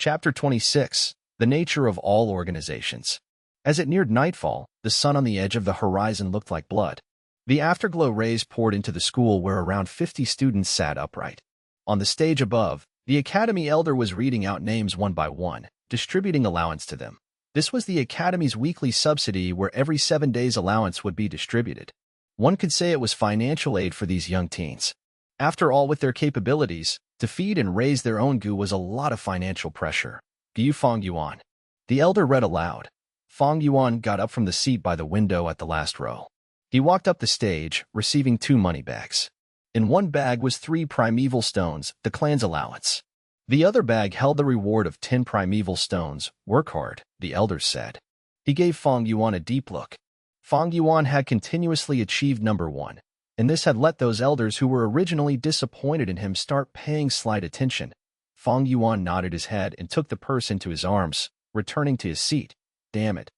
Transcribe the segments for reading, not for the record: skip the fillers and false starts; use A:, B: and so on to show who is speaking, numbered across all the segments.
A: Chapter 26. The Nature of All Organizations. As it neared nightfall, the sun on the edge of the horizon looked like blood. The afterglow rays poured into the school where around 50 students sat upright. On the stage above, the academy elder was reading out names one by one, distributing allowance to them. This was the academy's weekly subsidy where every 7 days allowance would be distributed. One could say it was financial aid for these young teens. After all, with their capabilities, to feed and raise their own gu was a lot of financial pressure. Gu Fang Yuan. The elder read aloud. Fang Yuan got up from the seat by the window at the last row. He walked up the stage, receiving 2 money bags. In one bag was 3 primeval stones, the clan's allowance. The other bag held the reward of 10 primeval stones. Work hard, the elder said. He gave Fang Yuan a deep look. Fang Yuan had continuously achieved number 1, and this had let those elders who were originally disappointed in him start paying slight attention. Fang Yuan nodded his head and took the purse into his arms, returning to his seat. Damn it.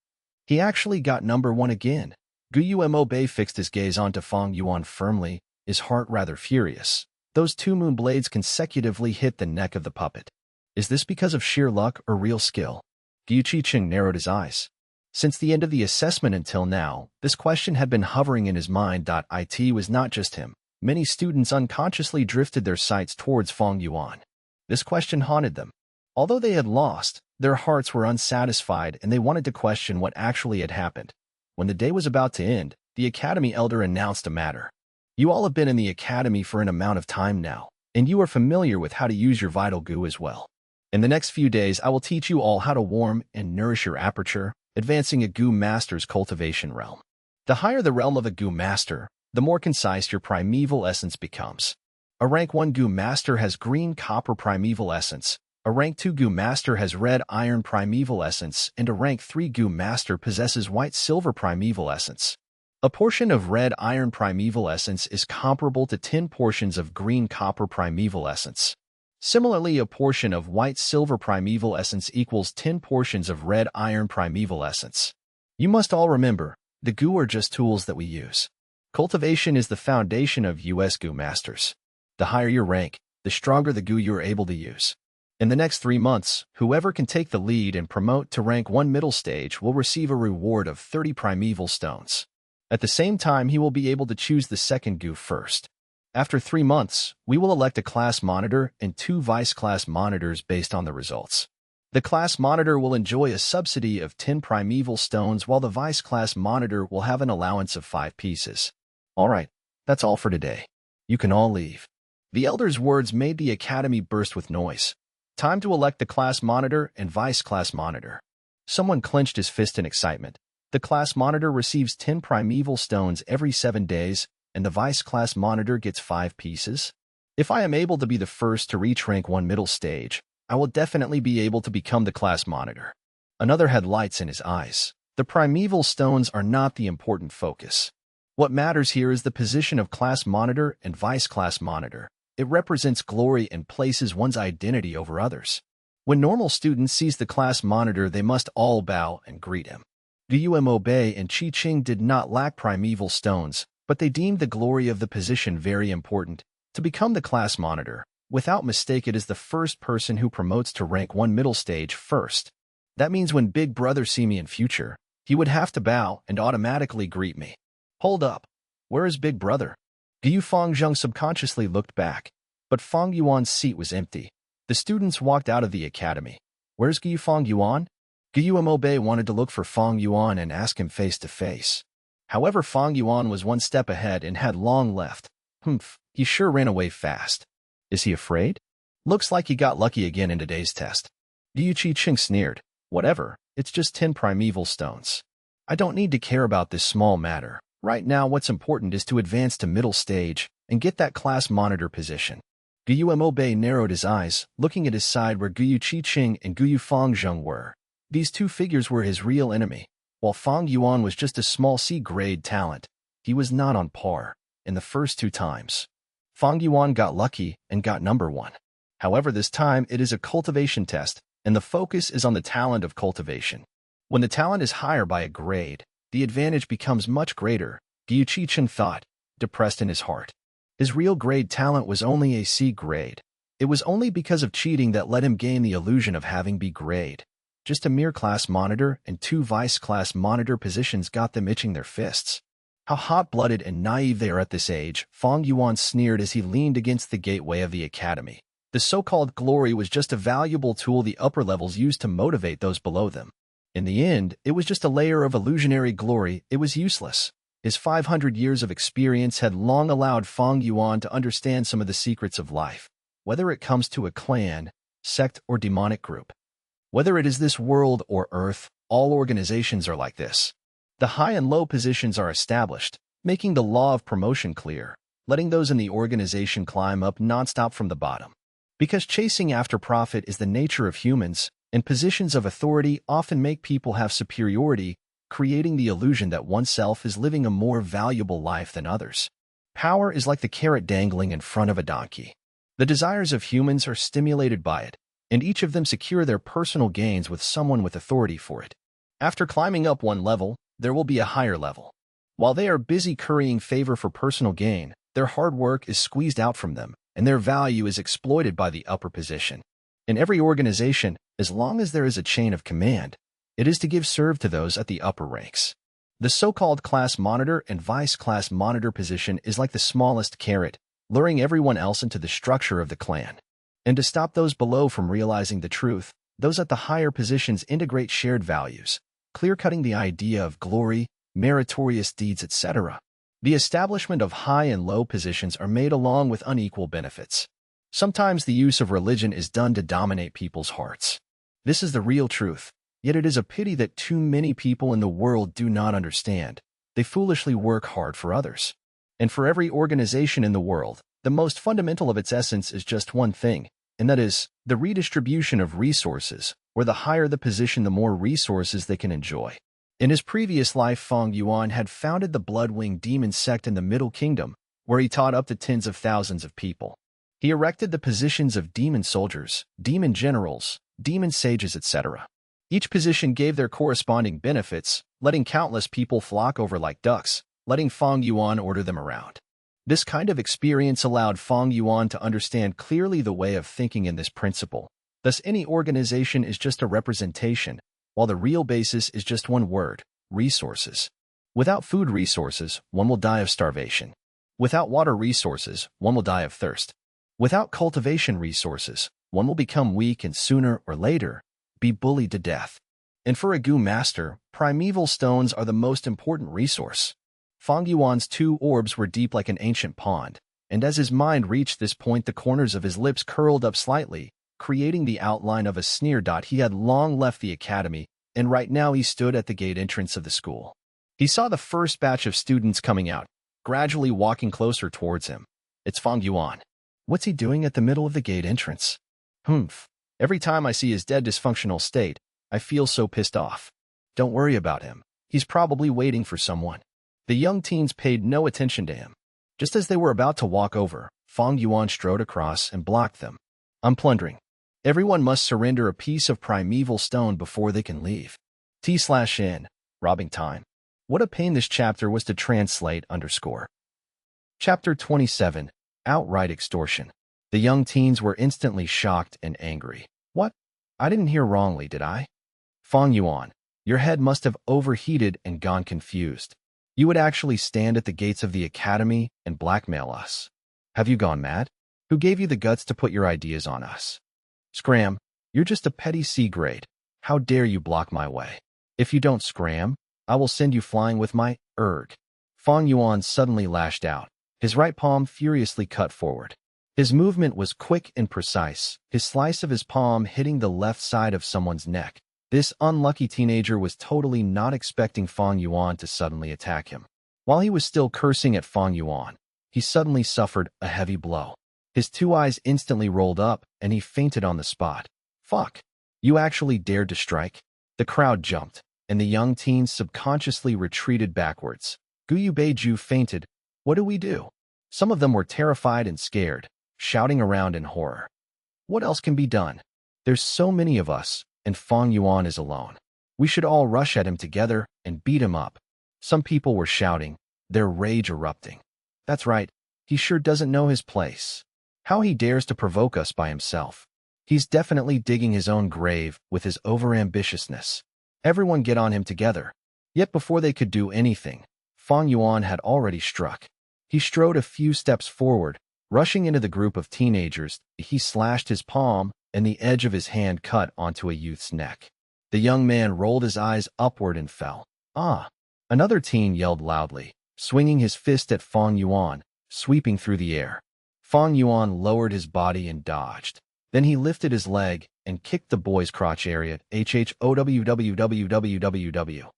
A: He actually got number 1 again. Guo Bei fixed his gaze onto Fang Yuan firmly, his heart rather furious. Those 2 moon blades consecutively hit the neck of the puppet. Is this because of sheer luck or real skill? Gu Qiqing narrowed his eyes. Since the end of the assessment until now, this question had been hovering in his mind. It was not just him. Many students unconsciously drifted their sights towards Fang Yuan. This question haunted them. Although they had lost, their hearts were unsatisfied and they wanted to question what actually had happened. When the day was about to end, the academy elder announced a matter. You all have been in the academy for an amount of time now, and you are familiar with how to use your vital gu as well. In the next few days, I will teach you all how to warm and nourish your aperture, advancing a gu master's cultivation realm. The higher the realm of a gu master, the more concise your primeval essence becomes. A rank 1 gu master has green copper primeval essence, a rank 2 gu master has red iron primeval essence, and a rank 3 gu master possesses white silver primeval essence. A portion of red iron primeval essence is comparable to 10 portions of green copper primeval essence. Similarly, a portion of white silver primeval essence equals 10 portions of red iron primeval essence. You must all remember, the gu are just tools that we use. Cultivation is the foundation of US gu masters. The higher your rank, the stronger the gu you are able to use. In the next 3 months, whoever can take the lead and promote to rank 1 middle stage will receive a reward of 30 primeval stones. At the same time, he will be able to choose the second gu first. After 3 months, we will elect a class monitor and 2 vice class monitors based on the results. The class monitor will enjoy a subsidy of 10 primeval stones while the vice class monitor will have an allowance of 5 pieces. Alright, that's all for today. You can all leave. The elder's words made the academy burst with noise. Time to elect the class monitor and vice class monitor. Someone clenched his fist in excitement. The class monitor receives 10 primeval stones every 7 days, and the vice class monitor gets 5 pieces. If I am able to be the first to reach rank 1 middle stage, I will definitely be able to become the class monitor. Another had lights in his eyes. The primeval stones are not the important focus. What matters here is the position of class monitor and vice class monitor. It represents glory and places one's identity over others. When normal students sees the class monitor, they must all bow and greet him. Guo Bei and Qiqing did not lack primeval stones, but they deemed the glory of the position very important. To become the class monitor, without mistake, it is the first person who promotes to rank 1 middle stage first. That means when Big Brother see me in future, he would have to bow and automatically greet me. Hold up. Where is Big Brother? Gu Fangzheng subconsciously looked back, but Fang Yuan's seat was empty. The students walked out of the academy. Where's Gu Fang Yuan? Guo Bei wanted to look for Fang Yuan and ask him face to face. However, Fang Yuan was 1 step ahead and had long left. He sure ran away fast. Is he afraid? Looks like he got lucky again in today's test. Gu Qiqing sneered. Whatever, it's just 10 primeval stones. I don't need to care about this small matter. Right now, what's important is to advance to middle stage and get that class monitor position. Guo Bei narrowed his eyes, looking at his side where Gu Qiqing and Gu Fangzheng were. These 2 figures were his real enemy. While Fang Yuan was just a small C-grade talent, he was not on par. In the first 2 times, Fang Yuan got lucky and got number 1. However, this time it is a cultivation test, and the focus is on the talent of cultivation. When the talent is higher by a grade, the advantage becomes much greater, Gu Qiqing thought, depressed in his heart. His real grade talent was only a C grade. It was only because of cheating that let him gain the illusion of having B grade. Just a mere class monitor and 2 vice-class monitor positions got them itching their fists. How hot-blooded and naive they are at this age, Fang Yuan sneered as he leaned against the gateway of the academy. The so-called glory was just a valuable tool the upper levels used to motivate those below them. In the end, it was just a layer of illusionary glory. It was useless. His 500 years of experience had long allowed Fang Yuan to understand some of the secrets of life, whether it comes to a clan, sect, or demonic group. Whether it is this world or Earth, all organizations are like this. The high and low positions are established, making the law of promotion clear, letting those in the organization climb up nonstop from the bottom. Because chasing after profit is the nature of humans, and positions of authority often make people have superiority, creating the illusion that oneself is living a more valuable life than others. Power is like the carrot dangling in front of a donkey. The desires of humans are stimulated by it, and each of them secure their personal gains with someone with authority for it. After climbing up one level, there will be a higher level. While they are busy currying favor for personal gain, their hard work is squeezed out from them, and their value is exploited by the upper position. In every organization, as long as there is a chain of command, it is to give serve to those at the upper ranks. The so-called class monitor and vice-class monitor position is like the smallest carrot, luring everyone else into the structure of the clan. And to stop those below from realizing the truth, those at the higher positions integrate shared values, clear-cutting the idea of glory, meritorious deeds, etc. The establishment of high and low positions are made along with unequal benefits. Sometimes the use of religion is done to dominate people's hearts. This is the real truth, yet it is a pity that too many people in the world do not understand. They foolishly work hard for others. And for every organization in the world, the most fundamental of its essence is just one thing, and that is the redistribution of resources, where the higher the position, the more resources they can enjoy. In his previous life, Fang Yuan had founded the Bloodwing demon sect in the Middle Kingdom, where he taught up to tens of thousands of people. He erected the positions of demon soldiers, demon generals, demon sages, etc. Each position gave their corresponding benefits, letting countless people flock over like ducks, letting Fang Yuan order them around. This kind of experience allowed Fang Yuan to understand clearly the way of thinking in this principle. Thus, any organization is just a representation, while the real basis is just one word: resources. Without food resources, one will die of starvation. Without water resources, one will die of thirst. Without cultivation resources, one will become weak and sooner or later be bullied to death. And for a Gu master, primeval stones are the most important resource. Fang Yuan's 2 orbs were deep like an ancient pond, and as his mind reached this point, the corners of his lips curled up slightly, creating the outline of a sneer. He had long left the academy, and right now he stood at the gate entrance of the school. He saw the first batch of students coming out, gradually walking closer towards him. It's Fang Yuan. What's he doing at the middle of the gate entrance? Humph. Every time I see his dead dysfunctional state, I feel so pissed off. Don't worry about him. He's probably waiting for someone. The young teens paid no attention to him. Just as they were about to walk over, Fang Yuan strode across and blocked them. I'm plundering. Everyone must surrender a piece of primeval stone before they can leave. T/N. Robbing time. What a pain this chapter was to translate. Chapter 27. Outright extortion. The young teens were instantly shocked and angry. What? I didn't hear wrongly, did I? Fang Yuan, your head must have overheated and gone confused. You would actually stand at the gates of the academy and blackmail us. Have you gone mad? Who gave you the guts to put your ideas on us? Scram, you're just a petty C grade. How dare you block my way? If you don't scram, I will send you flying with my erg. Fang Yuan suddenly lashed out, his right palm furiously cut forward. His movement was quick and precise, his slice of his palm hitting the left side of someone's neck. This unlucky teenager was totally not expecting Fang Yuan to suddenly attack him. While he was still cursing at Fang Yuan, he suddenly suffered a heavy blow. His 2 eyes instantly rolled up, and he fainted on the spot. Fuck. You actually dared to strike? The crowd jumped, and the young teens subconsciously retreated backwards. Guyu Beiju fainted. What do we do? Some of them were terrified and scared, shouting around in horror. What else can be done? There's so many of us, and Fang Yuan is alone. We should all rush at him together and beat him up. Some people were shouting, their rage erupting. That's right, he sure doesn't know his place. How he dares to provoke us by himself. He's definitely digging his own grave with his overambitiousness. Everyone get on him together. Yet before they could do anything, Fang Yuan had already struck. He strode a few steps forward, rushing into the group of teenagers. He slashed his palm, and the edge of his hand cut onto a youth's neck. The young man rolled his eyes upward and fell. Ah! Another teen yelled loudly, swinging his fist at Fang Yuan, sweeping through the air. Fang Yuan lowered his body and dodged. Then he lifted his leg and kicked the boy's crotch area. HHOWWWWWW.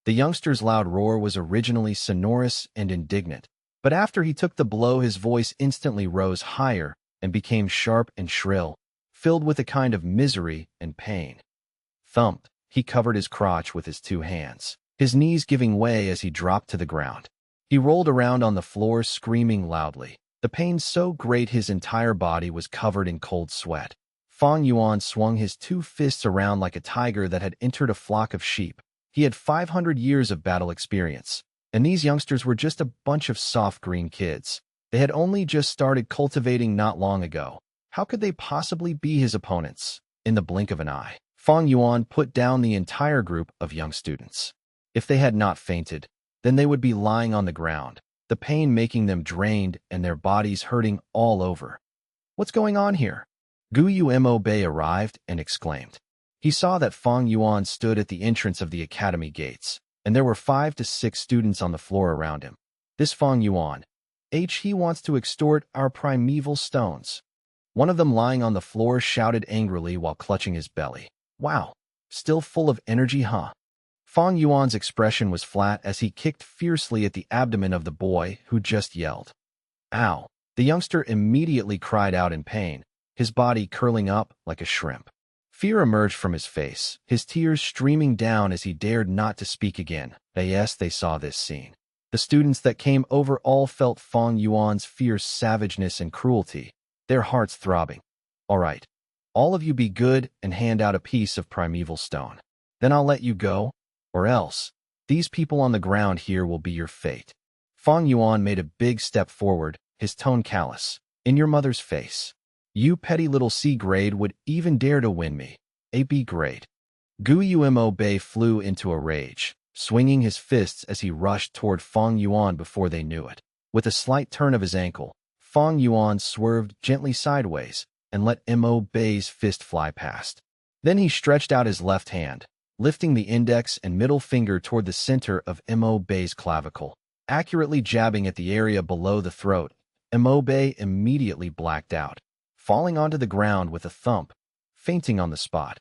A: The youngster's loud roar was originally sonorous and indignant, but after he took the blow his voice instantly rose higher and became sharp and shrill, filled with a kind of misery and pain. Thumped, he covered his crotch with his two hands, his knees giving way as he dropped to the ground. He rolled around on the floor screaming loudly, the pain so great his entire body was covered in cold sweat. Fang Yuan swung his two fists around like a tiger that had entered a flock of sheep. He had 500 years of battle experience, and these youngsters were just a bunch of soft green kids. They had only just started cultivating not long ago. How could they possibly be his opponents? In the blink of an eye, Fang Yuan put down the entire group of young students. If they had not fainted, then they would be lying on the ground, the pain making them drained and their bodies hurting all over. What's going on here? Guo Bei arrived and exclaimed. He saw that Fang Yuan stood at the entrance of the academy gates, and there were 5 to 6 students on the floor around him. This Fang Yuan, he wants to extort our primeval stones. One of them lying on the floor shouted angrily while clutching his belly. Wow, still full of energy, huh? Fang Yuan's expression was flat as he kicked fiercely at the abdomen of the boy who just yelled. Ow! The youngster immediately cried out in pain, his body curling up like a shrimp. Fear emerged from his face, his tears streaming down as he dared not to speak again. Yes, they saw this scene. The students that came over all felt Fang Yuan's fierce savageness and cruelty, their hearts throbbing. All right, all of you be good and hand out a piece of primeval stone. Then I'll let you go, or else, these people on the ground here will be your fate. Fang Yuan made a big step forward, his tone callous. In your mother's face. You petty little C grade would even dare to win me. A B grade. Guo Bei flew into a rage, swinging his fists as he rushed toward Fang Yuan before they knew it. With a slight turn of his ankle, Fang Yuan swerved gently sideways and let Mo Bei's fist fly past. Then he stretched out his left hand, lifting the index and middle finger toward the center of Mo Bei's clavicle, accurately jabbing at the area below the throat. Mo Bei immediately blacked out, falling onto the ground with a thump, fainting on the spot.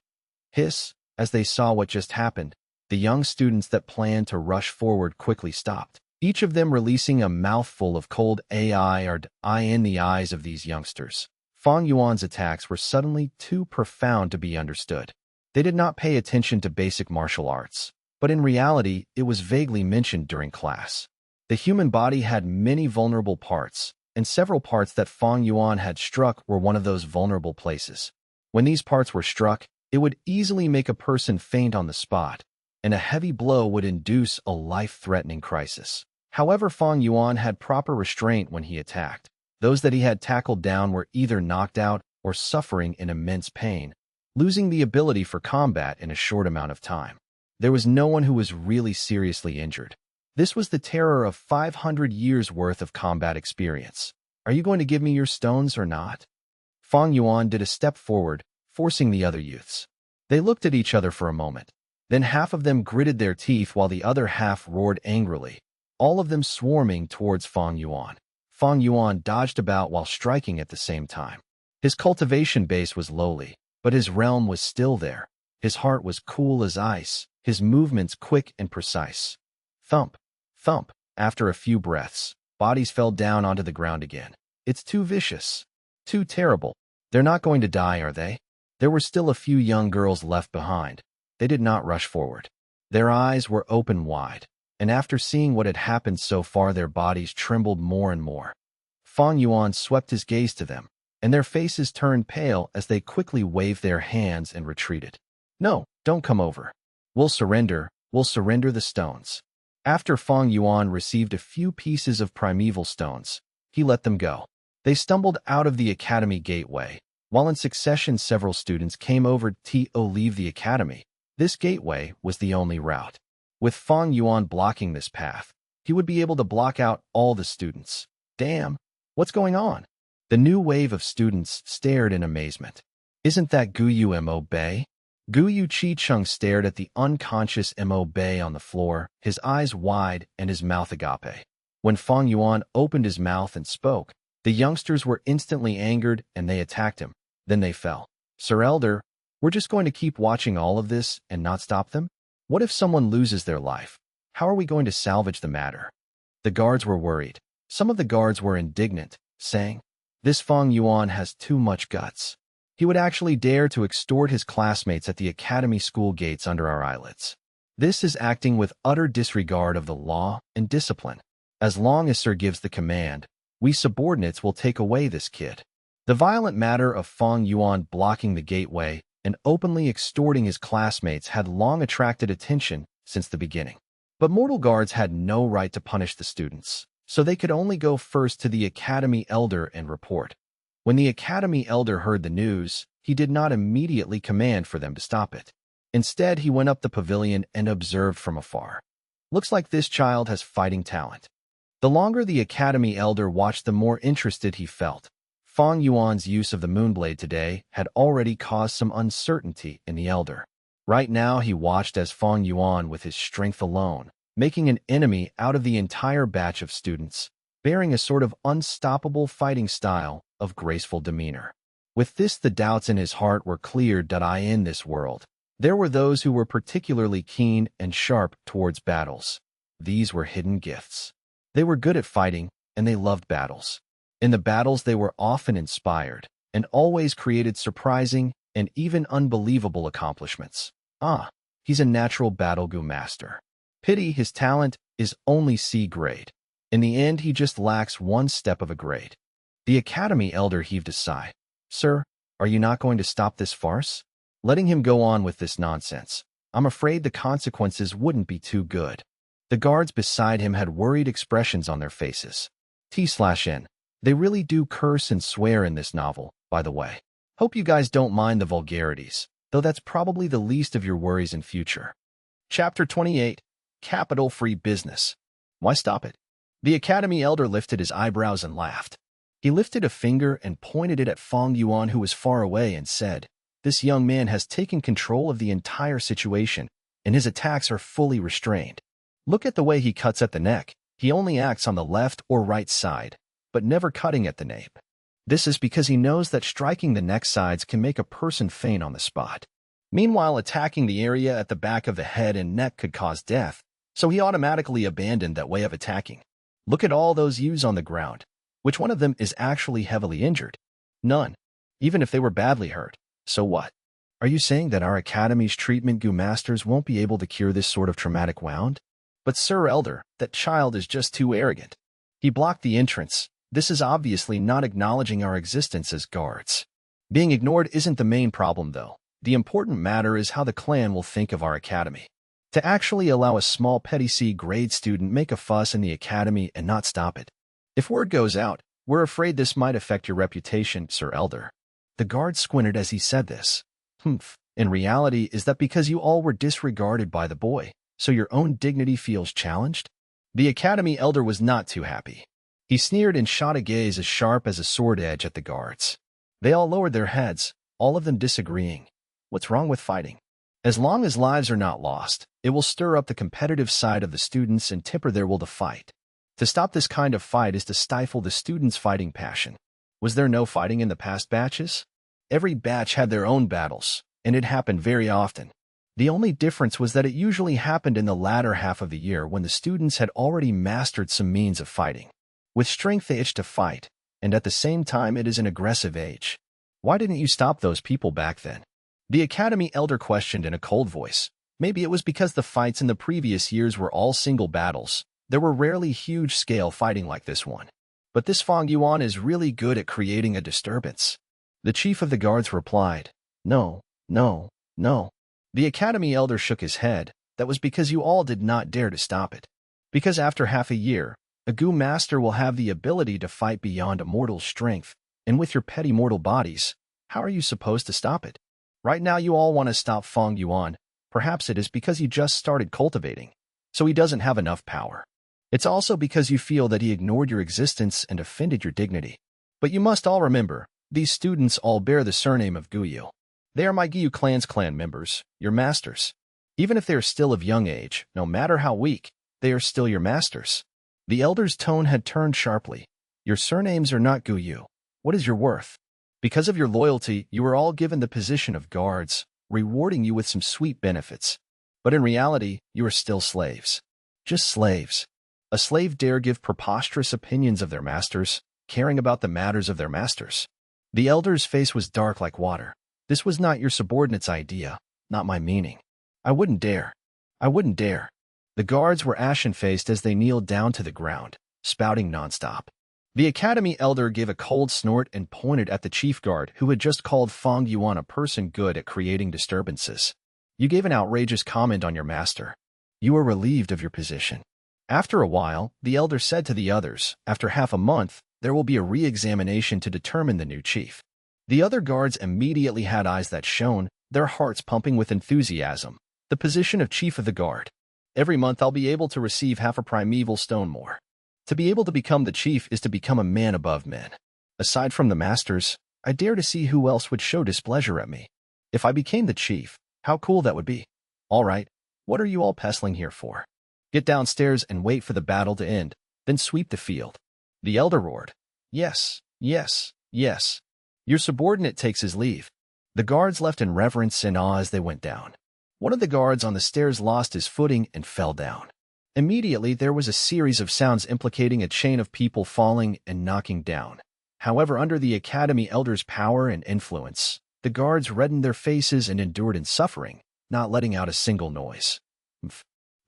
A: Hiss, as they saw what just happened, the young students that planned to rush forward quickly stopped, each of them releasing a mouthful of cold AI in the eyes of these youngsters. Fang Yuan's attacks were suddenly too profound to be understood. They did not pay attention to basic martial arts, but in reality, it was vaguely mentioned during class. The human body had many vulnerable parts, and several parts that Fang Yuan had struck were one of those vulnerable places. When these parts were struck, it would easily make a person faint on the spot, and a heavy blow would induce a life-threatening crisis. However, Fang Yuan had proper restraint when he attacked. Those that he had tackled down were either knocked out or suffering in immense pain, losing the ability for combat in a short amount of time. There was no one who was really seriously injured. This was the terror of 500 years' worth of combat experience. Are you going to give me your stones or not? Fang Yuan did a step forward, forcing the other youths. They looked at each other for a moment. Then half of them gritted their teeth while the other half roared angrily, all of them swarming towards Fang Yuan. Fang Yuan dodged about while striking at the same time. His cultivation base was lowly, but his realm was still there. His heart was cool as ice, his movements quick and precise. Thump, thump. After a few breaths, bodies fell down onto the ground again. It's too vicious. Too terrible. They're not going to die, are they? There were still a few young girls left behind. They did not rush forward. Their eyes were open wide, and after seeing what had happened so far, their bodies trembled more and more. Fang Yuan swept his gaze to them, and their faces turned pale as they quickly waved their hands and retreated. No, don't come over. We'll surrender the stones. After Fang Yuan received a few pieces of primeval stones, he let them go. They stumbled out of the academy gateway. While in succession several students came over to leave the academy, this gateway was the only route. With Fang Yuan blocking this path, he would be able to block out all the students. Damn, what's going on? The new wave of students stared in amazement. Isn't that Guyu Mo Bei? Guyu Chi-chung stared at the unconscious Mo Bei on the floor, his eyes wide and his mouth agape. When Fang Yuan opened his mouth and spoke, the youngsters were instantly angered and they attacked him. Then they fell. Sir Elder, we're just going to keep watching all of this and not stop them? What if someone loses their life? How are we going to salvage the matter? The guards were worried. Some of the guards were indignant, saying, this Fang Yuan has too much guts. He would actually dare to extort his classmates at the academy school gates under our eyelids. This is acting with utter disregard of the law and discipline. As long as Sir gives the command, we subordinates will take away this kid. The violent matter of Fang Yuan blocking the gateway and openly extorting his classmates had long attracted attention since the beginning. But mortal guards had no right to punish the students, so they could only go first to the academy elder and report. When the academy elder heard the news, he did not immediately command for them to stop it. Instead, he went up the pavilion and observed from afar. Looks like this child has fighting talent. The longer the academy elder watched, the more interested he felt. Fang Yuan's use of the moonblade today had already caused some uncertainty in the elder. Right now, he watched as Fang Yuan, with his strength alone, making an enemy out of the entire batch of students, bearing a sort of unstoppable fighting style of graceful demeanor. With this, the doubts in his heart were cleared. In this world, there were those who were particularly keen and sharp towards battles. These were hidden gifts. They were good at fighting, and they loved battles. In the battles, they were often inspired and always created surprising and even unbelievable accomplishments. He's a natural battle-gu master. Pity his talent is only C grade. In the end, he just lacks one step of a grade. The academy elder heaved a sigh. Sir, are you not going to stop this farce? Letting him go on with this nonsense, I'm afraid the consequences wouldn't be too good. The guards beside him had worried expressions on their faces. T/N. They really do curse and swear in this novel, by the way. Hope you guys don't mind the vulgarities, though that's probably the least of your worries in future. Chapter 28. Capital-Free Business. Why stop it? The academy elder lifted his eyebrows and laughed. He lifted a finger and pointed it at Fang Yuan, who was far away, and said, this young man has taken control of the entire situation, and his attacks are fully restrained. Look at the way he cuts at the neck. He only acts on the left or right side, but never cutting at the nape. This is because he knows that striking the neck sides can make a person faint on the spot. Meanwhile, attacking the area at the back of the head and neck could cause death, so he automatically abandoned that way of attacking. Look at all those U's on the ground. Which one of them is actually heavily injured? None. Even if they were badly hurt. So what? Are you saying that our academy's treatment-gu masters won't be able to cure this sort of traumatic wound? But Sir Elder, that child is just too arrogant. He blocked the entrance. This is obviously not acknowledging our existence as guards. Being ignored isn't the main problem, though. The important matter is how the clan will think of our academy. To actually allow a small petty C-grade student make a fuss in the academy and not stop it. If word goes out, we're afraid this might affect your reputation, Sir Elder. The guard squinted as he said this. In reality, is that because you all were disregarded by the boy, so your own dignity feels challenged? The academy elder was not too happy. He sneered and shot a gaze as sharp as a sword edge at the guards. They all lowered their heads, all of them disagreeing. What's wrong with fighting? As long as lives are not lost, it will stir up the competitive side of the students and temper their will to fight. To stop this kind of fight is to stifle the students' fighting passion. Was there no fighting in the past batches? Every batch had their own battles, and it happened very often. The only difference was that it usually happened in the latter half of the year when the students had already mastered some means of fighting. With strength they itch to fight, and at the same time it is an aggressive age. Why didn't you stop those people back then? The academy elder questioned in a cold voice. Maybe it was because the fights in the previous years were all single battles. There were rarely huge-scale fighting like this one. But this Fang Yuan is really good at creating a disturbance. The chief of the guards replied, No. The academy elder shook his head. That was because you all did not dare to stop it. Because after half a year, A Gu master will have the ability to fight beyond a mortal's strength, and with your petty mortal bodies, how are you supposed to stop it? Right now you all want to stop Fang Yuan. Perhaps it is because he just started cultivating, so he doesn't have enough power. It's also because you feel that he ignored your existence and offended your dignity. But you must all remember, these students all bear the surname of Guyu. They are my Guyu clan's clan members, your masters. Even if they are still of young age, no matter how weak, they are still your masters. The elder's tone had turned sharply. Your surnames are not Guyu. What is your worth? Because of your loyalty, you were all given the position of guards, rewarding you with some sweet benefits. But in reality, you are still slaves. Just slaves. A slave dare give preposterous opinions of their masters, caring about the matters of their masters. The elder's face was dark like water. This was not your subordinate's idea, not my meaning. I wouldn't dare. I wouldn't dare. The guards were ashen-faced as they kneeled down to the ground, spouting nonstop. The academy elder gave a cold snort and pointed at the chief guard who had just called Fang Yuan a person good at creating disturbances. You gave an outrageous comment on your master. You were relieved of your position. After a while, the elder said to the others, after half a month, there will be a re-examination to determine the new chief. The other guards immediately had eyes that shone, their hearts pumping with enthusiasm. The position of chief of the guard. Every month I'll be able to receive half a primeval stone more. To be able to become the chief is to become a man above men. Aside from the masters, I dare to see who else would show displeasure at me. If I became the chief, how cool that would be. All right, what are you all pestling here for? Get downstairs and wait for the battle to end, then sweep the field. The elder roared. Yes, yes, yes. Your subordinate takes his leave. The guards left in reverence and awe as they went down. One of the guards on the stairs lost his footing and fell down. Immediately, there was a series of sounds implicating a chain of people falling and knocking down. However, under the academy elder's power and influence, the guards reddened their faces and endured in suffering, not letting out a single noise.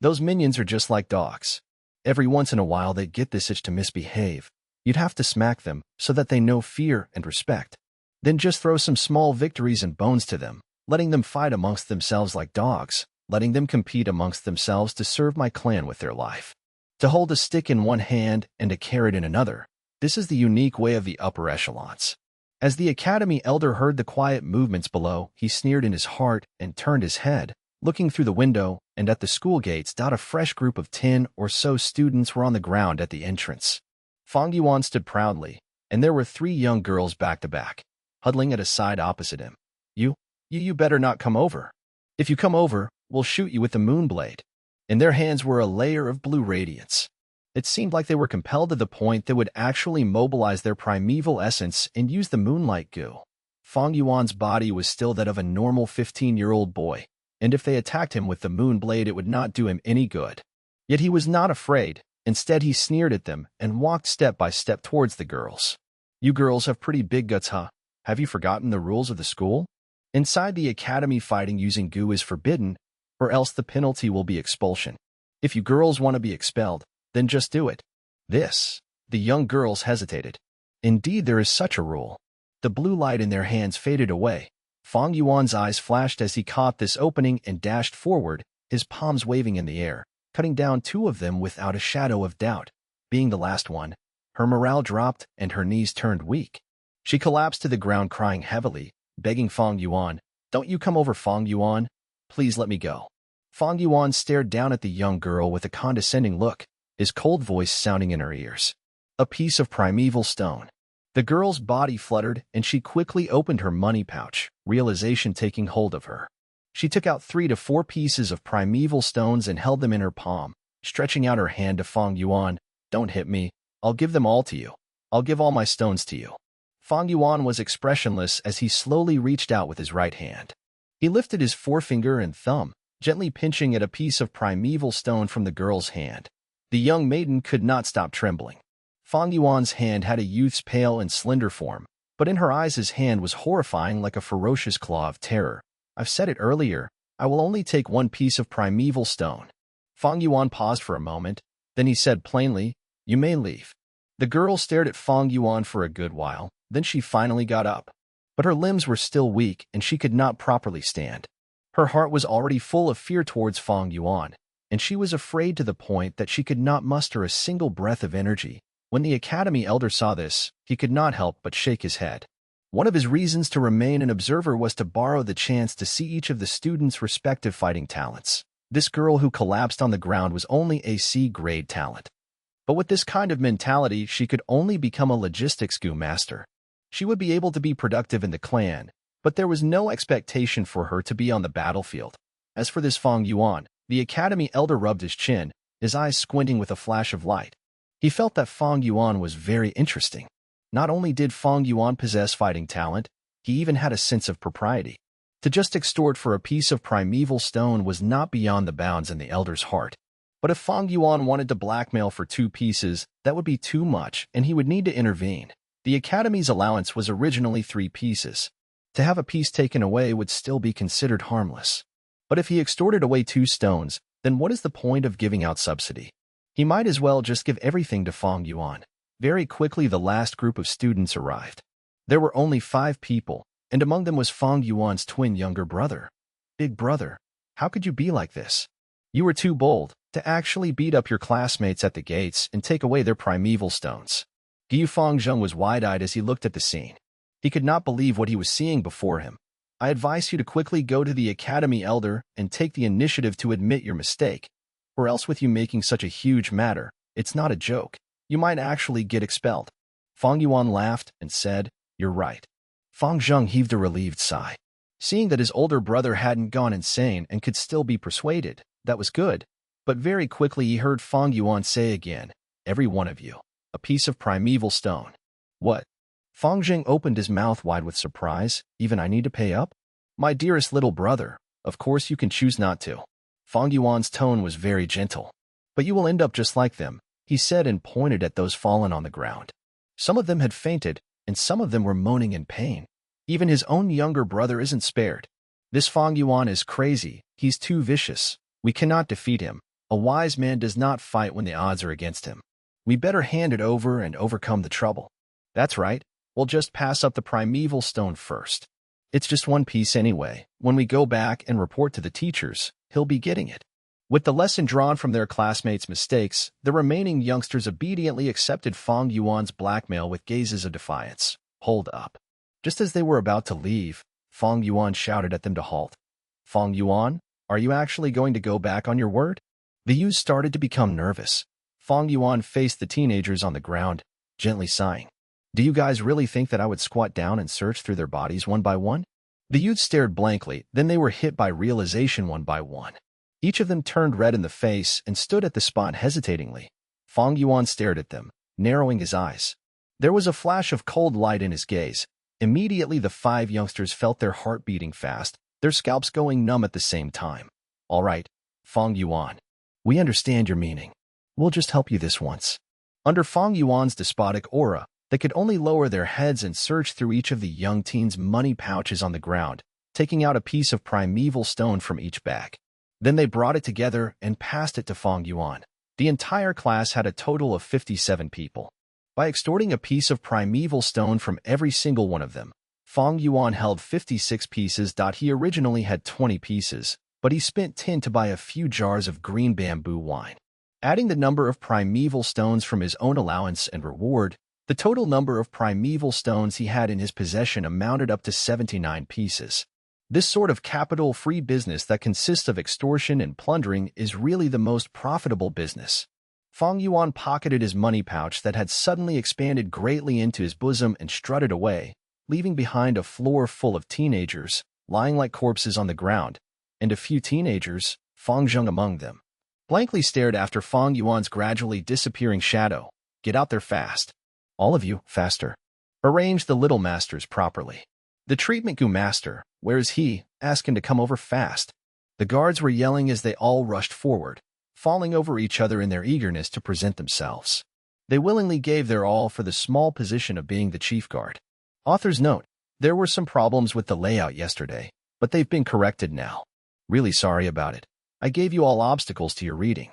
A: Those minions are just like dogs. Every once in a while they get this itch to misbehave. You'd have to smack them so that they know fear and respect. Then just throw some small victories and bones to them, letting them fight amongst themselves like dogs, letting them compete amongst themselves to serve my clan with their life. To hold a stick in one hand and a carrot in another, this is the unique way of the upper echelons. As the academy elder heard the quiet movements below, he sneered in his heart and turned his head, looking through the window, and at the school gates. A fresh group of 10 or so students were on the ground at the entrance. Fang Yuan stood proudly, and there were 3 young girls back to back, huddling at a side opposite him. You better not come over. If you come over, we'll shoot you with the moon blade. In their hands were a layer of blue radiance. It seemed like they were compelled to the point they would actually mobilize their primeval essence and use the moonlight goo. Fang Yuan's body was still that of a normal 15-year-old boy, and if they attacked him with the moon blade it would not do him any good. Yet he was not afraid. Instead he sneered at them and walked step by step towards the girls. You girls have pretty big guts, huh? Have you forgotten the rules of the school? Inside the academy, fighting using goo is forbidden, or else the penalty will be expulsion. If you girls want to be expelled, then just do it. The young girls hesitated. Indeed, there is such a rule. The blue light in their hands faded away. Fang Yuan's eyes flashed as he caught this opening and dashed forward, his palms waving in the air, cutting down 2 of them without a shadow of doubt. Being the last one, her morale dropped and her knees turned weak. She collapsed to the ground crying heavily, begging Fang Yuan, "Don't you come over, Fang Yuan. Please let me go." Fang Yuan stared down at the young girl with a condescending look, his cold voice sounding in her ears. A piece of primeval stone. The girl's body fluttered, and she quickly opened her money pouch, realization taking hold of her. She took out 3 to 4 pieces of primeval stones and held them in her palm, stretching out her hand to Fang Yuan. "Don't hit me. I'll give them all to you. I'll give all my stones to you." Fang Yuan was expressionless as he slowly reached out with his right hand. He lifted his forefinger and thumb, gently pinching at a piece of primeval stone from the girl's hand. The young maiden could not stop trembling. Fang Yuan's hand had a youth's pale and slender form, but in her eyes his hand was horrifying like a ferocious claw of terror. "I've said it earlier, I will only take 1 piece of primeval stone." Fang Yuan paused for a moment, then he said plainly, "You may leave." The girl stared at Fang Yuan for a good while, then she finally got up. But her limbs were still weak and she could not properly stand. Her heart was already full of fear towards Fang Yuan. and she was afraid to the point that she could not muster a single breath of energy. When the academy elder saw this, he could not help but shake his head. One of his reasons to remain an observer was to borrow the chance to see each of the students' respective fighting talents. This girl who collapsed on the ground was only a C-grade talent. But with this kind of mentality, she could only become a logistics goo master. She would be able to be productive in the clan, but there was no expectation for her to be on the battlefield. As for this Fang Yuan, the academy elder rubbed his chin, his eyes squinting with a flash of light. He felt that Fang Yuan was very interesting. Not only did Fang Yuan possess fighting talent, he even had a sense of propriety. To just extort for a piece of primeval stone was not beyond the bounds in the elder's heart. But if Fang Yuan wanted to blackmail for 2 pieces, that would be too much, and he would need to intervene. The academy's allowance was originally 3 pieces. To have a piece taken away would still be considered harmless. But if he extorted away 2 stones, then what is the point of giving out subsidy? He might as well just give everything to Fang Yuan. Very quickly, the last group of students arrived. There were only 5 people, and among them was Fang Yuan's twin younger brother. Big brother, how could you be like this? You were too bold to actually beat up your classmates at the gates and take away their primeval stones. Gu Fangzheng was wide-eyed as he looked at the scene. He could not believe what he was seeing before him. I advise you to quickly go to the academy elder and take the initiative to admit your mistake, or else with you making such a huge matter, it's not a joke. You might actually get expelled. Fang Yuan laughed and said, "You're right." Fang Zheng heaved a relieved sigh. Seeing that his older brother hadn't gone insane and could still be persuaded, that was good. But very quickly he heard Fang Yuan say again, "Every one of you, a piece of primeval stone." What? Fang Zheng opened his mouth wide with surprise. Even I need to pay up? My dearest little brother, of course you can choose not to. Fang Yuan's tone was very gentle. But you will end up just like them, he said and pointed at those fallen on the ground. Some of them had fainted, and some of them were moaning in pain. Even his own younger brother isn't spared. This Fang Yuan is crazy, he's too vicious. We cannot defeat him. A wise man does not fight when the odds are against him. We better hand it over and overcome the trouble. That's right, we'll just pass up the primeval stone first. It's just 1 piece anyway. When we go back and report to the teachers, he'll be getting it. With the lesson drawn from their classmates' mistakes, the remaining youngsters obediently accepted Fang Yuan's blackmail with gazes of defiance. Hold up. Just as they were about to leave, Fang Yuan shouted at them to halt. Fang Yuan, are you actually going to go back on your word? The youths started to become nervous. Fang Yuan faced the teenagers on the ground, gently sighing. Do you guys really think that I would squat down and search through their bodies one by one? The youths stared blankly, then they were hit by realization one by one. Each of them turned red in the face and stood at the spot hesitatingly. Fang Yuan stared at them, narrowing his eyes. There was a flash of cold light in his gaze. Immediately the 5 youngsters felt their heart beating fast, their scalps going numb at the same time. All right, Fang Yuan. We understand your meaning. We'll just help you this once. Under Fang Yuan's despotic aura, they could only lower their heads and search through each of the young teens' money pouches on the ground, taking out a piece of primeval stone from each bag. Then they brought it together and passed it to Fang Yuan. The entire class had a total of 57 people. By extorting a piece of primeval stone from every single one of them, Fang Yuan held 56 pieces. He originally had 20 pieces, but he spent 10 to buy a few jars of green bamboo wine. Adding the number of primeval stones from his own allowance and reward, the total number of primeval stones he had in his possession amounted up to 79 pieces. This sort of capital-free business that consists of extortion and plundering is really the most profitable business. Fang Yuan pocketed his money pouch that had suddenly expanded greatly into his bosom and strutted away, leaving behind a floor full of teenagers, lying like corpses on the ground, and a few teenagers, Fang Zheng among them, blankly stared after Fang Yuan's gradually disappearing shadow. Get out there fast. All of you, faster. Arrange the little masters properly. The treatment goo master, where is he? Ask him to come over fast. The guards were yelling as they all rushed forward, falling over each other in their eagerness to present themselves. They willingly gave their all for the small position of being the chief guard. Author's note, there were some problems with the layout yesterday, but they've been corrected now. Really sorry about it. I gave you all obstacles to your reading.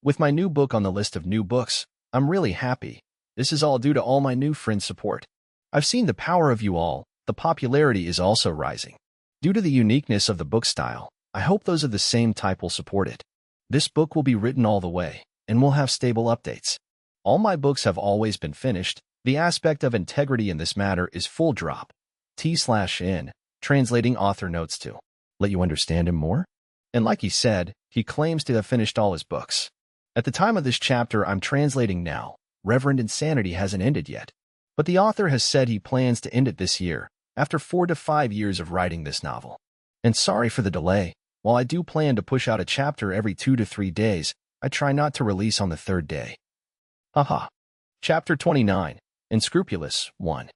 A: With my new book on the list of new books, I'm really happy. This is all due to all my new friends' support. I've seen the power of you all. The popularity is also rising. Due to the uniqueness of the book style, I hope those of the same type will support it. This book will be written all the way, and will have stable updates. All my books have always been finished. The aspect of integrity in this matter is full drop. T/N, translating author notes to let you understand him more. And like he said, he claims to have finished all his books. At the time of this chapter I'm translating now, Reverend Insanity hasn't ended yet. But the author has said he plans to end it this year, after 4 to 5 years of writing this novel. And sorry for the delay. While I do plan to push out a chapter every 2 to 3 days, I try not to release on the 3rd day. Haha. Chapter 29, Unscrupulous, 1.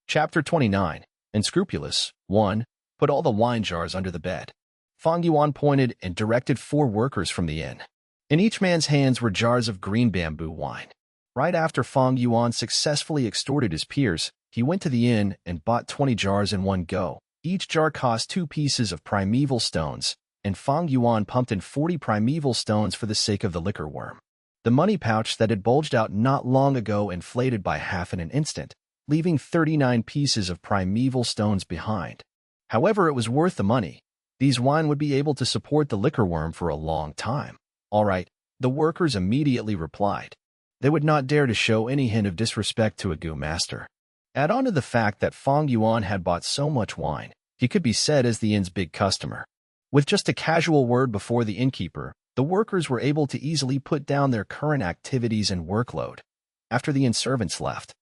A: Chapter 29, Unscrupulous, 1. Put all the wine jars under the bed. Fang Yuan pointed and directed 4 workers from the inn. In each man's hands were jars of green bamboo wine. Right after Fang Yuan successfully extorted his peers, he went to the inn and bought 20 jars in one go. Each jar cost 2 pieces of primeval stones, and Fang Yuan pumped in 40 primeval stones for the sake of the liquor worm. The money pouch that had bulged out not long ago inflated by half in an instant, leaving 39 pieces of primeval stones behind. However, it was worth the money. These wine would be able to support the liquor worm for a long time. All right, the workers immediately replied. They would not dare to show any hint of disrespect to a Gu master. Add on to the fact that Fang Yuan had bought so much wine, he could be said as the inn's big customer. With just a casual word before the innkeeper, the workers were able to easily put down their current activities and workload. After the inn servants left,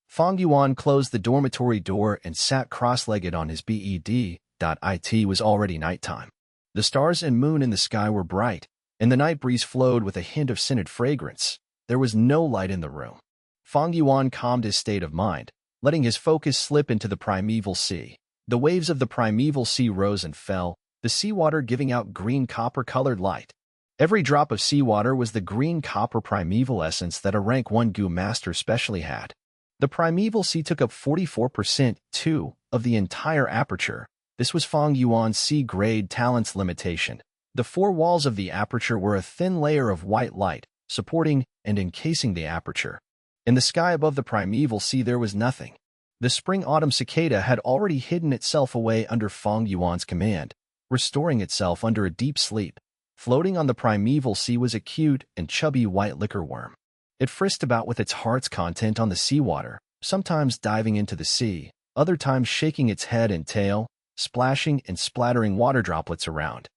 A: Fang Yuan closed the dormitory door and sat cross-legged on his bed. It was already nighttime. The stars and moon in the sky were bright, and the night breeze flowed with a hint of scented fragrance. There was no light in the room. Fang Yuan calmed his state of mind, letting his focus slip into the primeval sea. The waves of the primeval sea rose and fell, the seawater giving out green copper-colored light. Every drop of seawater was the green copper primeval essence that a rank 1 Gu master specially had. The primeval sea took up 44%, too, of the entire aperture. This was Fang Yuan's C-grade talent's limitation. The 4 walls of the aperture were a thin layer of white light, supporting and encasing the aperture. In the sky above the primeval sea there was nothing. The spring-autumn cicada had already hidden itself away under Fang Yuan's command, restoring itself under a deep sleep. Floating on the primeval sea was a cute and chubby white liquor worm. It frisked about with its heart's content on the seawater, sometimes diving into the sea, other times shaking its head and tail, splashing and splattering water droplets around.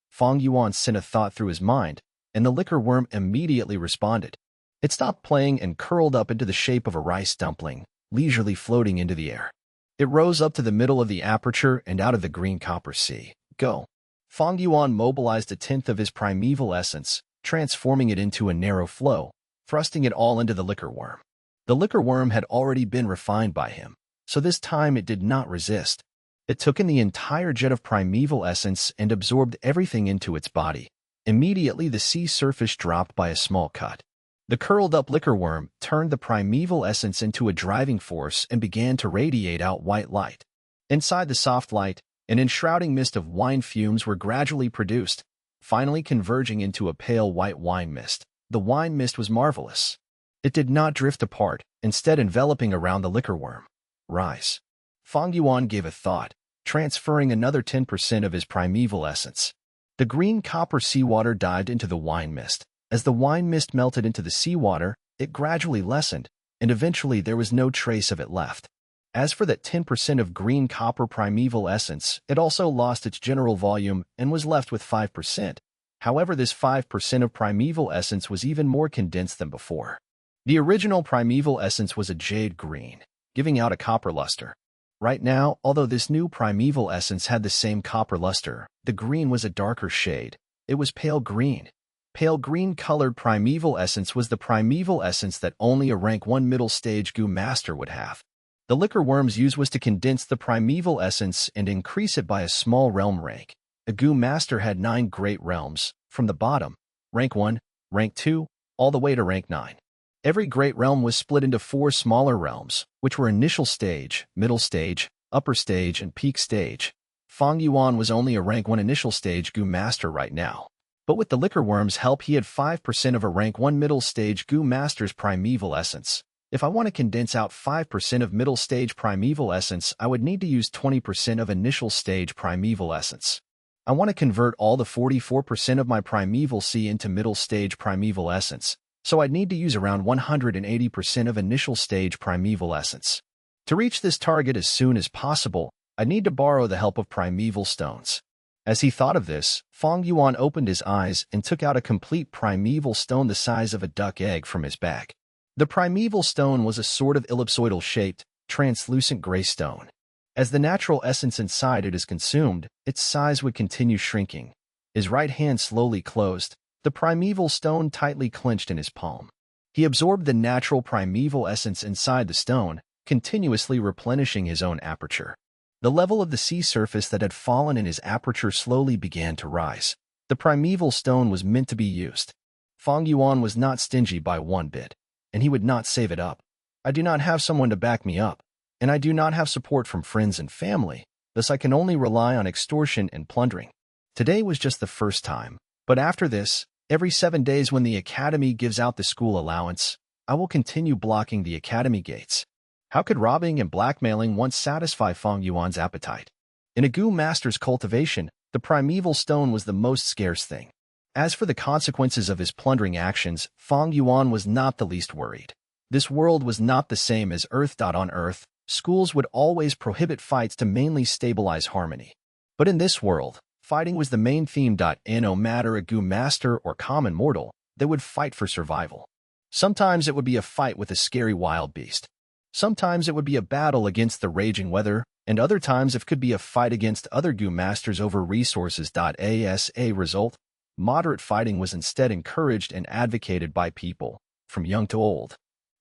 A: Fang Yuan sent a thought through his mind, and the liquor worm immediately responded. It stopped playing and curled up into the shape of a rice dumpling, leisurely floating into the air. It rose up to the middle of the aperture and out of the green copper sea. Go. Fang Yuan mobilized 1/10 of his primeval essence, transforming it into a narrow flow, thrusting it all into the liquor worm. The liquor worm had already been refined by him, so this time it did not resist. It took in the entire jet of primeval essence and absorbed everything into its body. Immediately the sea surface dropped by a small cut. The curled-up liquor worm turned the primeval essence into a driving force and began to radiate out white light. Inside the soft light, an enshrouding mist of wine fumes were gradually produced, finally converging into a pale white wine mist. The wine mist was marvelous. It did not drift apart, instead enveloping around the liquor worm. Rise. Fang Yuan gave a thought, transferring another 10% of his primeval essence. The green copper seawater dived into the wine mist. As the wine mist melted into the seawater, it gradually lessened, and eventually there was no trace of it left. As for that 10% of green copper primeval essence, it also lost its general volume and was left with 5%. However, this 5% of primeval essence was even more condensed than before. The original primeval essence was a jade green, giving out a copper luster. Right now, although this new primeval essence had the same copper luster, the green was a darker shade. It was pale green. Pale green-colored primeval essence was the primeval essence that only a rank 1 middle-stage Gu master would have. The liquor worm's use was to condense the primeval essence and increase it by a small realm rank. A Gu master had 9 great realms, from the bottom, rank 1, rank 2, all the way to rank 9. Every great realm was split into 4 smaller realms, which were initial stage, middle stage, upper stage, and peak stage. Fang Yuan was only a rank 1 initial stage Gu master right now. But with the liquor worm's help he had 5% of a rank 1 middle stage Gu master's primeval essence. If I want to condense out 5% of middle stage primeval essence, I would need to use 20% of initial stage primeval essence. I want to convert all the 44% of my primeval C into middle stage primeval essence, so I'd need to use around 180% of initial stage primeval essence. To reach this target as soon as possible, I'd need to borrow the help of primeval stones. As he thought of this, Fang Yuan opened his eyes and took out a complete primeval stone the size of a duck egg from his bag. The primeval stone was a sort of ellipsoidal-shaped, translucent gray stone. As the natural essence inside it is consumed, its size would continue shrinking. His right hand slowly closed, the primeval stone tightly clenched in his palm. He absorbed the natural primeval essence inside the stone, continuously replenishing his own aperture. The level of the sea surface that had fallen in his aperture slowly began to rise. The primeval stone was meant to be used. Fang Yuan was not stingy by one bit, and he would not save it up. I do not have someone to back me up, and I do not have support from friends and family, thus I can only rely on extortion and plundering. Today was just the first time, but after this, every 7 days when the academy gives out the school allowance, I will continue blocking the academy gates. How could robbing and blackmailing once satisfy Fang Yuan's appetite? In a Gu master's cultivation, the primeval stone was the most scarce thing. As for the consequences of his plundering actions, Fang Yuan was not the least worried. This world was not the same as Earth. On Earth, schools would always prohibit fights to mainly stabilize harmony. But in this world, fighting was the main theme. No matter a Gu master or common mortal, they would fight for survival. Sometimes it would be a fight with a scary wild beast. Sometimes it would be a battle against the raging weather, and other times it could be a fight against other Gu masters over resources. As a result, moderate fighting was instead encouraged and advocated by people, from young to old.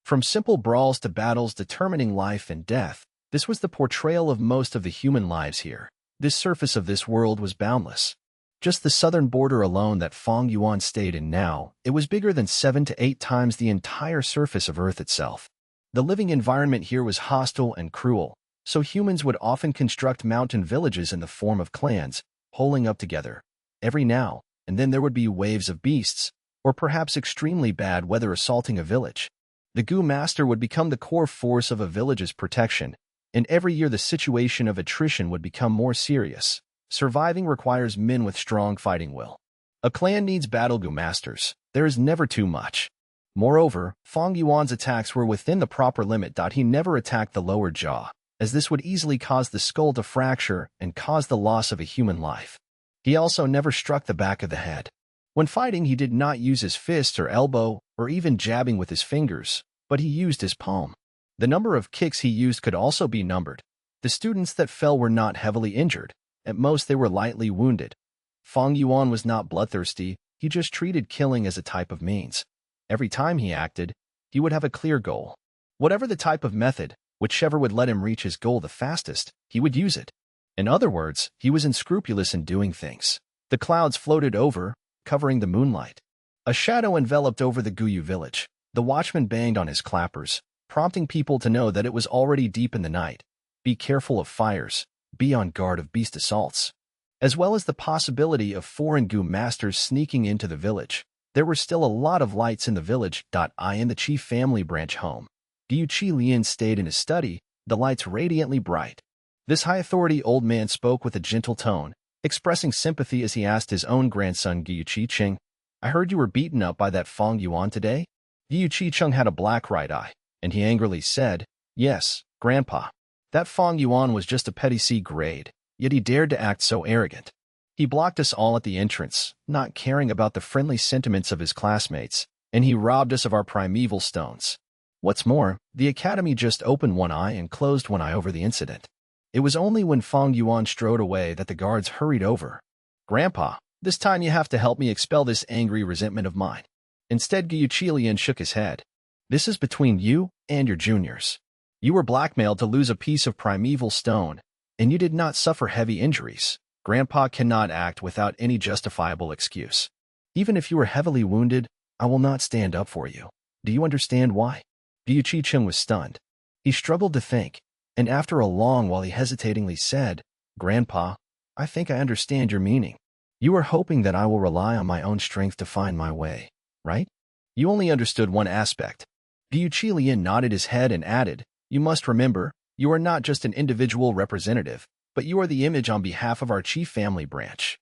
A: From simple brawls to battles determining life and death, this was the portrayal of most of the human lives here. This surface of this world was boundless. Just the southern border alone that Fang Yuan stayed in now, it was bigger than 7 to 8 times the entire surface of Earth itself. The living environment here was hostile and cruel, so humans would often construct mountain villages in the form of clans, holing up together. Every now and then there would be waves of beasts, or perhaps extremely bad weather assaulting a village. The Gu master would become the core force of a village's protection, and every year the situation of attrition would become more serious. Surviving requires men with strong fighting will. A clan needs battle Gu masters. There is never too much. Moreover, Fang Yuan's attacks were within the proper limit. He never attacked the lower jaw, as this would easily cause the skull to fracture and cause the loss of a human life. He also never struck the back of the head. When fighting, he did not use his fist or elbow, or even jabbing with his fingers, but he used his palm. The number of kicks he used could also be numbered. The students that fell were not heavily injured. At most, they were lightly wounded. Fang Yuan was not bloodthirsty, he just treated killing as a type of means. Every time he acted, he would have a clear goal. Whatever the type of method, whichever would let him reach his goal the fastest, he would use it. In other words, he was unscrupulous in doing things. The clouds floated over, covering the moonlight. A shadow enveloped over the Guyu village. The watchman banged on his clappers, prompting people to know that it was already deep in the night. Be careful of fires. Be on guard of beast assaults. As well as the possibility of foreign Gu masters sneaking into the village, there were still a lot of lights in the village. In the chief family branch home, Gu Lian stayed in his study, the lights radiantly bright. This high-authority old man spoke with a gentle tone, expressing sympathy as he asked his own grandson Gu Chicheng, "I heard you were beaten up by that Fang Yuan today?" Gu Chicheng had a black right eye, and he angrily said, "Yes, Grandpa. That Fang Yuan was just a petty C grade, yet he dared to act so arrogant. He blocked us all at the entrance, not caring about the friendly sentiments of his classmates, and he robbed us of our primeval stones. What's more, the academy just opened one eye and closed one eye over the incident. It was only when Fang Yuan strode away that the guards hurried over. Grandpa, this time you have to help me expel this angry resentment of mine." Instead, Gu Lian shook his head. "This is between you and your juniors. You were blackmailed to lose a piece of primeval stone, and you did not suffer heavy injuries. Grandpa cannot act without any justifiable excuse. Even if you were heavily wounded, I will not stand up for you. Do you understand why?" Gu Chicheng was stunned. He struggled to think, and after a long while he hesitatingly said, "Grandpa, I think I understand your meaning. You are hoping that I will rely on my own strength to find my way, right?" "You only understood one aspect." Gu Lian nodded his head and added, "You must remember, you are not just an individual representative, but you are the image on behalf of our chief family branch.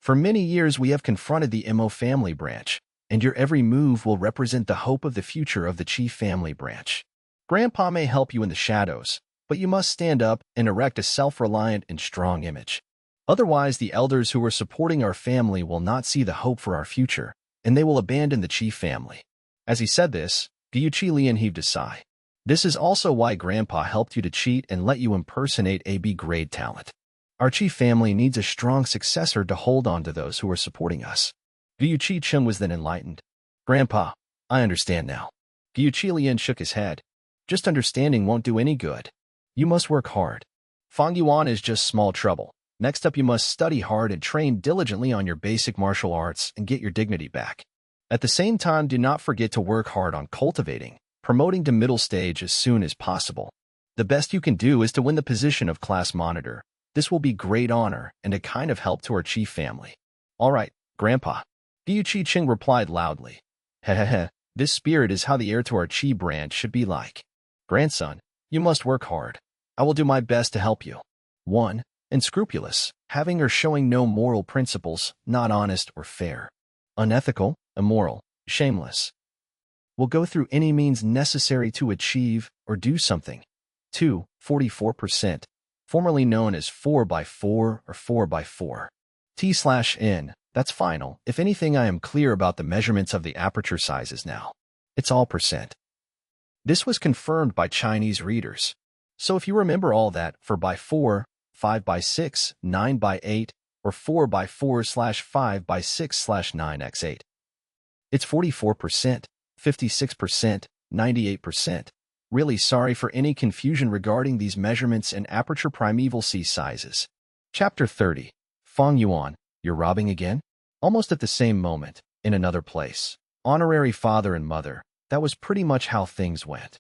A: For many years we have confronted the Mo family branch, and your every move will represent the hope of the future of the Chi family branch. Grandpa may help you in the shadows, but you must stand up and erect a self-reliant and strong image. Otherwise, the elders who are supporting our family will not see the hope for our future, and they will abandon the Chi family. As he said this, Gu Qilian heaved a sigh. This is also why Grandpa helped you to cheat and let you impersonate a B-grade talent. Our Chi family needs a strong successor to hold on to those who are supporting us. Gu Qichen was then enlightened. Grandpa, I understand now. Gu Qilian shook his head. Just understanding won't do any good. You must work hard. Fang Yuan is just small trouble. Next up, you must study hard and train diligently on your basic martial arts and get your dignity back. At the same time, do not forget to work hard on cultivating, promoting to middle stage as soon as possible. The best you can do is to win the position of class monitor. This will be great honor and a kind of help to our Chi family. All right, Grandpa. Gu Qiqing replied loudly. Hehehe, this spirit is how the heir to our Chi branch should be like. Grandson, you must work hard. I will do my best to help you. 1. Unscrupulous, having or showing no moral principles, not honest or fair. Unethical, immoral, shameless. Will go through any means necessary to achieve or do something. 2. 44%, formerly known as 4x4 or 4x4. T/N, that's final. If anything, I am clear about the measurements of the aperture sizes now. It's all percent. This was confirmed by Chinese readers. So if you remember all that, 4x4, 5x6, 9x8, or 4x4/5x6/9x8. It's 44%, 56%, 98%. Really sorry for any confusion regarding these measurements and aperture primeval C sizes. Chapter 30. Fang Yuan, you're robbing again? Almost at the same moment, in another place. Honorary father and mother, that was pretty much how things went.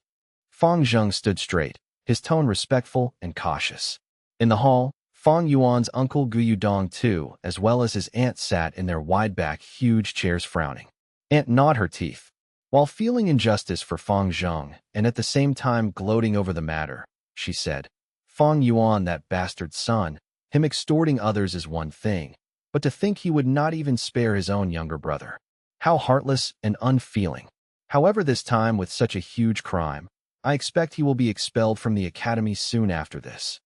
A: Fang Zheng stood straight, his tone respectful and cautious. In the hall, Fang Yuan's uncle Gu Yudong too, as well as his aunt sat in their wide-back, huge chairs frowning. Aunt gnawed her teeth. While feeling injustice for Fang Zheng and at the same time gloating over the matter, she said, Fang Yuan, that bastard son, him extorting others is one thing, but to think he would not even spare his own younger brother. How heartless and unfeeling. However, this time with such a huge crime, I expect he will be expelled from the academy soon after this.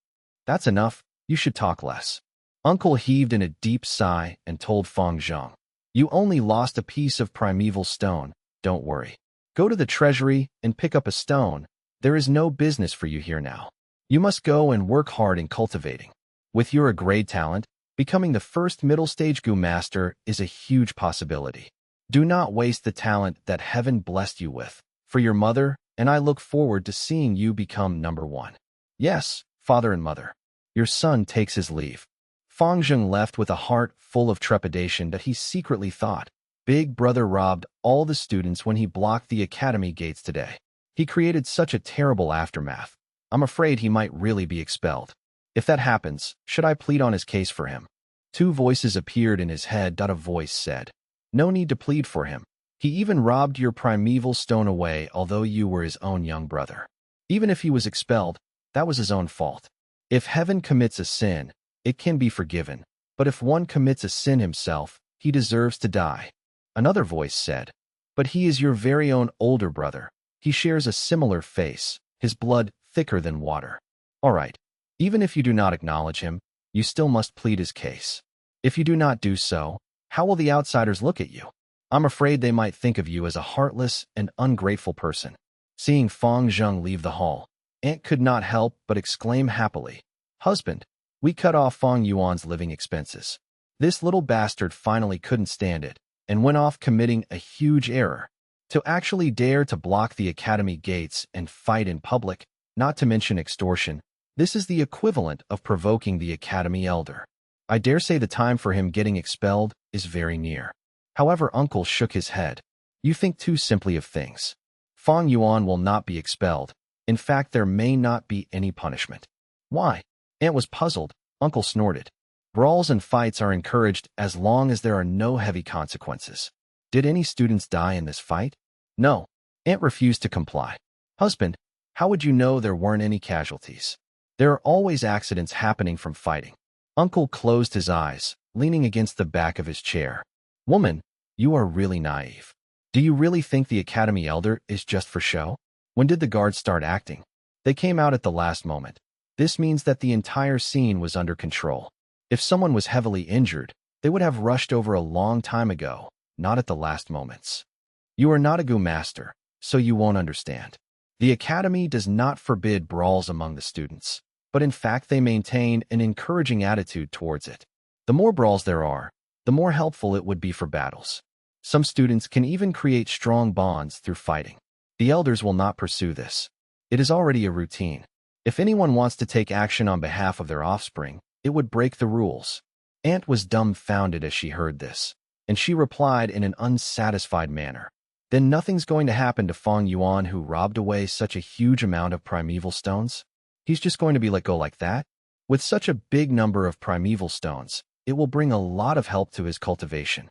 A: That's enough, you should talk less. Uncle heaved in a deep sigh and told Fang Zheng, you only lost a piece of primeval stone, don't worry. Go to the treasury and pick up a stone. There is no business for you here now. You must go and work hard in cultivating. With your grade talent, becoming the first middle stage Gu master is a huge possibility. Do not waste the talent that heaven blessed you with. For your mother, and I look forward to seeing you become number 1. Yes, father and mother. Your son takes his leave. Fang Zheng left with a heart full of trepidation that he secretly thought, Big Brother robbed all the students when he blocked the academy gates today. He created such a terrible aftermath. I'm afraid he might really be expelled. If that happens, should I plead on his case for him? 2 voices appeared in his head. A voice said, no need to plead for him. He even robbed your primeval stone away, although you were his own young brother. Even if he was expelled, that was his own fault. If heaven commits a sin, it can be forgiven. But if one commits a sin himself, he deserves to die. Another voice said, but he is your very own older brother. He shares a similar face, his blood thicker than water. All right. Even if you do not acknowledge him, you still must plead his case. If you do not do so, how will the outsiders look at you? I'm afraid they might think of you as a heartless and ungrateful person. Seeing Fang Zheng leave the hall, Aunt could not help but exclaim happily, husband, we cut off Fang Yuan's living expenses. This little bastard finally couldn't stand it and went off committing a huge error. To actually dare to block the academy gates and fight in public, not to mention extortion, this is the equivalent of provoking the academy elder. I dare say the time for him getting expelled is very near. However, Uncle shook his head. You think too simply of things. Fang Yuan will not be expelled. In fact, there may not be any punishment. Why? Aunt was puzzled. Uncle snorted. Brawls and fights are encouraged as long as there are no heavy consequences. Did any students die in this fight? No. Aunt refused to comply. Husband, how would you know there weren't any casualties? There are always accidents happening from fighting. Uncle closed his eyes, leaning against the back of his chair. "Woman, you are really naive. Do you really think the Academy Elder is just for show? When did the guards start acting? They came out at the last moment. This means that the entire scene was under control. If someone was heavily injured, they would have rushed over a long time ago, not at the last moments. You are not a Gu master, so you won't understand. The Academy does not forbid brawls among the students, but in fact they maintain an encouraging attitude towards it. The more brawls there are, the more helpful it would be for battles. Some students can even create strong bonds through fighting. The elders will not pursue this. It is already a routine. If anyone wants to take action on behalf of their offspring, it would break the rules." Aunt was dumbfounded as she heard this, and she replied in an unsatisfied manner. "Then nothing's going to happen to Fang Yuan, who robbed away such a huge amount of primeval stones? He's just going to be let go like that? With such a big number of primeval stones, it will bring a lot of help to his cultivation."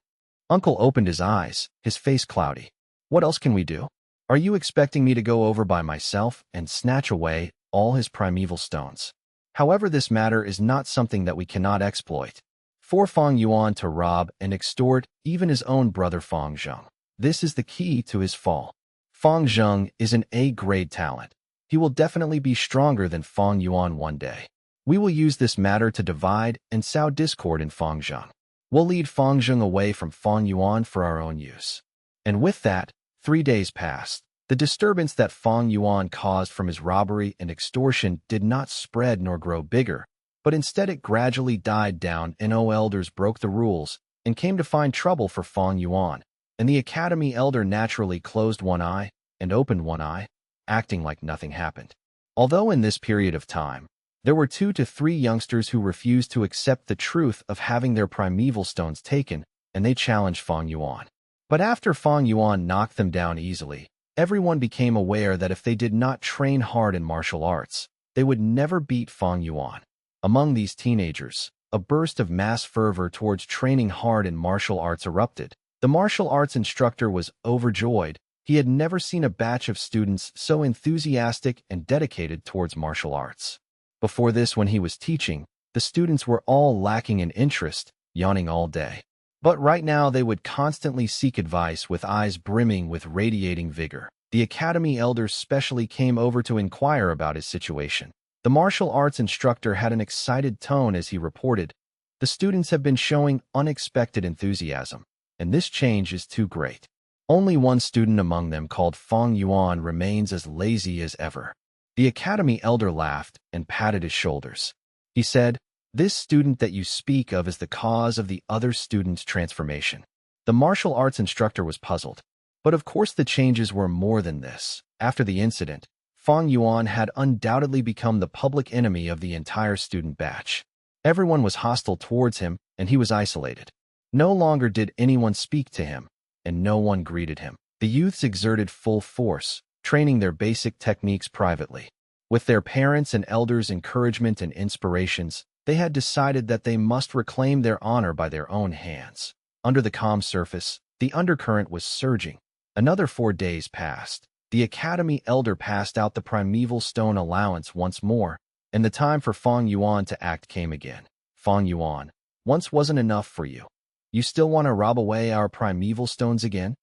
A: Uncle opened his eyes, his face cloudy. "What else can we do? Are you expecting me to go over by myself and snatch away all his primeval stones? However, this matter is not something that we cannot exploit. For Fang Yuan to rob and extort even his own brother Fang Zheng. This is the key to his fall. Fang Zheng is an A-grade talent. He will definitely be stronger than Fang Yuan one day. We will use this matter to divide and sow discord in Fang Zheng. We'll lead Fang Zheng away from Fang Yuan for our own use." And with that, 3 days passed. The disturbance that Fang Yuan caused from his robbery and extortion did not spread nor grow bigger, but instead it gradually died down, and elders broke the rules and came to find trouble for Fang Yuan, and the Academy Elder naturally closed one eye and opened one eye, acting like nothing happened. Although in this period of time, there were 2 to 3 youngsters who refused to accept the truth of having their primeval stones taken, and they challenged Fang Yuan. But after Fang Yuan knocked them down easily, everyone became aware that if they did not train hard in martial arts, they would never beat Fang Yuan. Among these teenagers, a burst of mass fervor towards training hard in martial arts erupted. The martial arts instructor was overjoyed. He had never seen a batch of students so enthusiastic and dedicated towards martial arts. Before this, when he was teaching, the students were all lacking in interest, yawning all day. But right now they would constantly seek advice with eyes brimming with radiating vigor. The Academy Elders specially came over to inquire about his situation. The martial arts instructor had an excited tone as he reported, "The students have been showing unexpected enthusiasm, and this change is too great. Only one student among them, called Fang Yuan, remains as lazy as ever." The Academy Elder laughed and patted his shoulders. He said, "This student that you speak of is the cause of the other student's transformation." The martial arts instructor was puzzled. But of course the changes were more than this. After the incident, Fang Yuan had undoubtedly become the public enemy of the entire student batch. Everyone was hostile towards him, and he was isolated. No longer did anyone speak to him, and no one greeted him. The youths exerted full force, training their basic techniques privately. With their parents' and elders' encouragement and inspirations, they had decided that they must reclaim their honor by their own hands. Under the calm surface, the undercurrent was surging. Another 4 days passed. The Academy Elder passed out the primeval stone allowance once more, and the time for Fang Yuan to act came again. "Fang Yuan, once wasn't enough for you. You still want to rob away our primeval stones again?"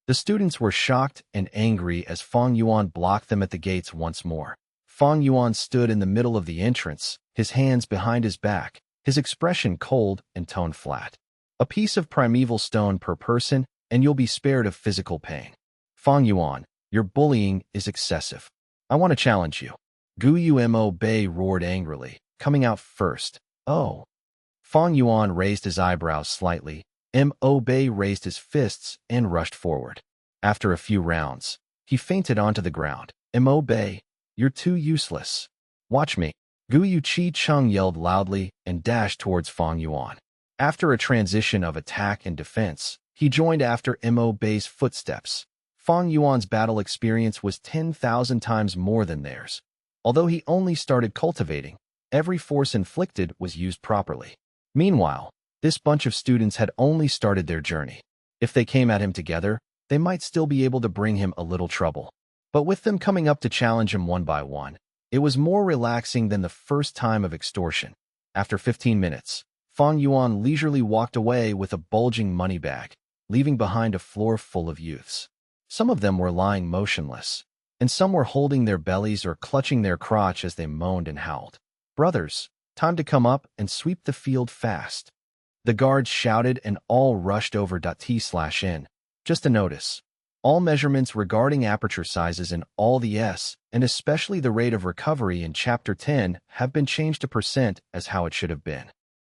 A: The students were shocked and angry as Fang Yuan blocked them at the gates once more. Fang Yuan stood in the middle of the entrance, his hands behind his back, his expression cold and tone flat. "A piece of primeval stone per person, and you'll be spared of physical pain. Fang Yuan, your bullying is excessive. I want to challenge you." Gu Mo Bei roared angrily, coming out first. "Oh." Fang Yuan raised his eyebrows slightly. Mo Bei raised his fists and rushed forward. After a few rounds, he fainted onto the ground. "Mo Bei, you're too useless. Watch me." Gu Chi Chung yelled loudly and dashed towards Fang Yuan. After a transition of attack and defense, he joined after Mo Bei's footsteps. Fang Yuan's battle experience was 10,000 times more than theirs. Although he only started cultivating, every force inflicted was used properly. Meanwhile, this bunch of students had only started their journey. If they came at him together, they might still be able to bring him a little trouble. But with them coming up to challenge him one by one, it was more relaxing than the first time of extortion. After 15 minutes, Fang Yuan leisurely walked away with a bulging money bag, leaving behind a floor full of youths. Some of them were lying motionless, and some were holding their bellies or clutching their crotch as they moaned and howled. "Brothers, time to come up and sweep the field fast." The guards shouted and all rushed over T/in. Just a notice. All measurements regarding aperture sizes in all the S, and especially the rate of recovery in Chapter 10, have been changed to percent as how it should have been.